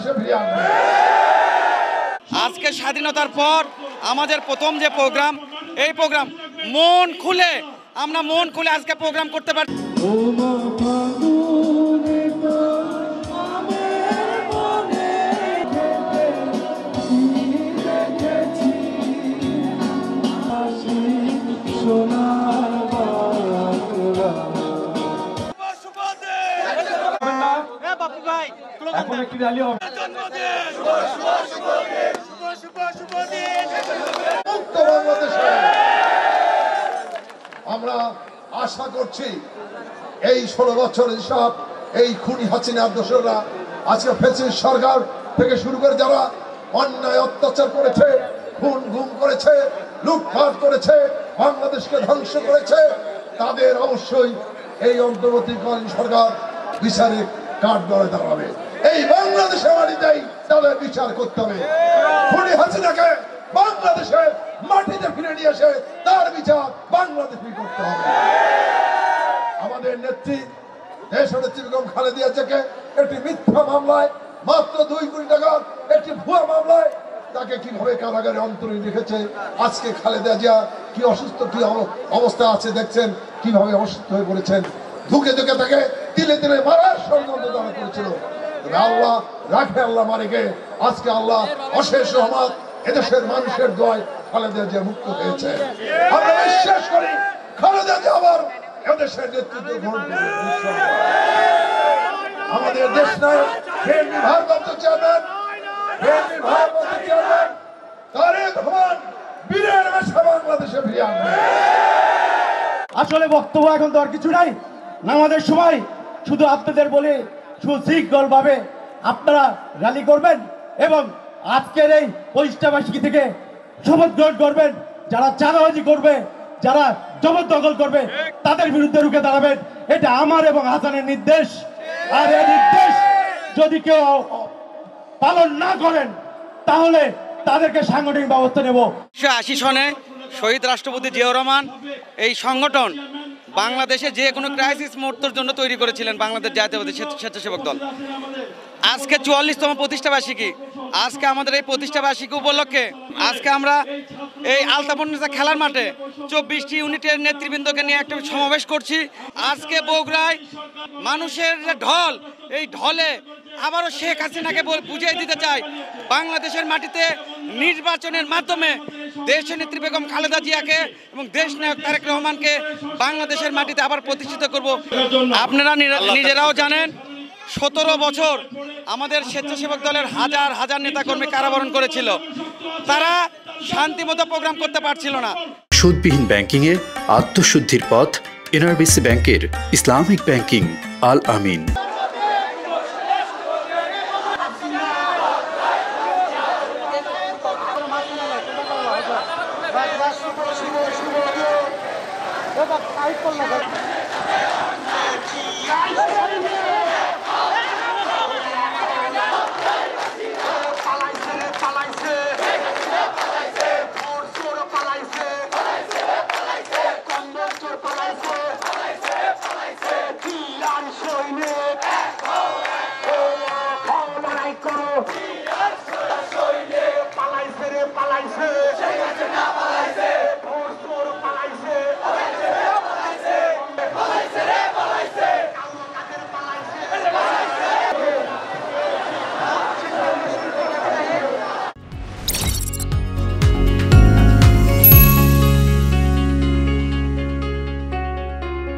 বাংলাদেশে ফিরিয়ে আনবে। আজকে স্বাধীনতার পর আমাদের প্রথম যে প্রোগ্রাম, এই প্রোগ্রাম আমরা মন খুলে আজকে প্রোগ্রাম করতে পারি। এখন একটি র্যালি হবে। মুক্ত বাংলাদেশে আমরা আশা করছি এই 16 বছরের সব এই খুনি হাসিনার দোসররা আজকে ফ্যাসিস্ট সরকার থেকে শুরু করে যারা অন্যায় অত্যাচার করেছে, খুন গুম করেছে, লুটপাট করেছে, বাংলাদেশকে ধ্বংস করেছে, তাদের অবশ্যই এই অন্তর্বর্তীকালীন সরকার বিচারে কাঠগড়ায় দাঁড়াবে। এই বাংলাদেশের মাটিতেই তাদের বিচার করতে হবে। খুনি হাসিনাকে বাংলাদেশে মাটিতে ফিরে নিয়ে এসে তার বিচার বাংলাদেশে করতে হবে। আমাদের নেত্রী দেশনেত্রী বেগম খালেদা জিয়াকে একটি মিথ্যা মামলায়, মাত্র 2 কোটি টাকার একটি ভুয়া মামলায় তাকে কিভাবে কারাগারে অন্তরীণ রেখেছে। আজকে খালেদা জিয়া কি অসুস্থ, কি অবস্থা আছে দেখছেন, কিভাবে অসুস্থ হয়ে পড়েছেন। ধুকে ধুকে তাকে তিলে তিলে মারার ষড়যন্ত্র তারা করেছিল। আল্লাহ রাখে, আল্লাহ মারেকে। আজকে আল্লাহ অশেষ রহমত, এদেশের মানুষের দোয়ায় খালেদা জিয়া মুক্ত হয়েছে। আমরা বিশ্বাস করি খালেদা জিয়া আবার এদেশের নেতৃত্ব গ্রহণ করবে। আমাদের দেশ নায়ক বিএনপি ভারপ্রাপ্ত চেয়ারম্যান তারেক রহমান বীরের বেশে বাংলাদেশে ফিরিয়ে আনবে। আসলে বক্তব্য এখন তো আর কিছু নাই। আমাদের সময় শুধু আপনাদের বলে সুশৃঙ্খল ভাবে আপনারা র্যালি করবেন এবং আজকের এই প্রতিষ্ঠাবার্ষিকী থেকে শপথ গ্রহণ করবেন। যারা চাঁদাবাজি করবে, যারা জবরদখল করবে, তাদের বিরুদ্ধে রুখে দাঁড়াবেন। এটা আমার এবং হাসানের নির্দেশ। আর এই নির্দেশ যদি কেউ পালন না করেন তাহলে তাদেরকে সাংগঠনিক ব্যবস্থা নেব। 1980 সনে শহীদ রাষ্ট্রপতি জিয়াউর রহমান এই সংগঠন বাংলাদেশে যে কোনো ক্রাইসিস মুহূর্তের জন্য তৈরি করেছিলেন বাংলাদেশ জাতীয়তাবাদী স্বেচ্ছাসেবক দল। আজকে 44তম প্রতিষ্ঠাবার্ষিকী। আজকে আমাদের এই প্রতিষ্ঠাবার্ষিকী উপলক্ষে আজকে আমরা এই আলতাপন্নেসা খেলার মাঠে 24টি ইউনিটের নেতৃবৃন্দকে নিয়ে একটা সমাবেশ করছি। আজকে বগুড়ায় মানুষের যে ঢল, এই ঢলে আবারও শেখ হাসিনাকে বুঝিয়ে দিতে চাই বাংলাদেশের মাটিতে নির্বাচনের মাধ্যমে দেশনেত্রী বেগম খালেদা জিয়াকে এবং দেশ নায়ক তারেক রহমানকে বাংলাদেশের মাটিতে আবার প্রতিষ্ঠিত করব। আপনারা নিজেরাও জানেন 17 বছর আমাদের স্বেচ্ছাসেবক দলের হাজার হাজার নেতাকর্মী কারাবরণ করেছিল। তারা শান্তিমতো প্রোগ্রাম করতে পারছিল না। সুদবিহীন ব্যাংকিং এর আত্মশুদ্ধির পথ এনআরবিসি ব্যাংকের ইসলামিক ব্যাংকিং আল আমিন। টাইট করলাম।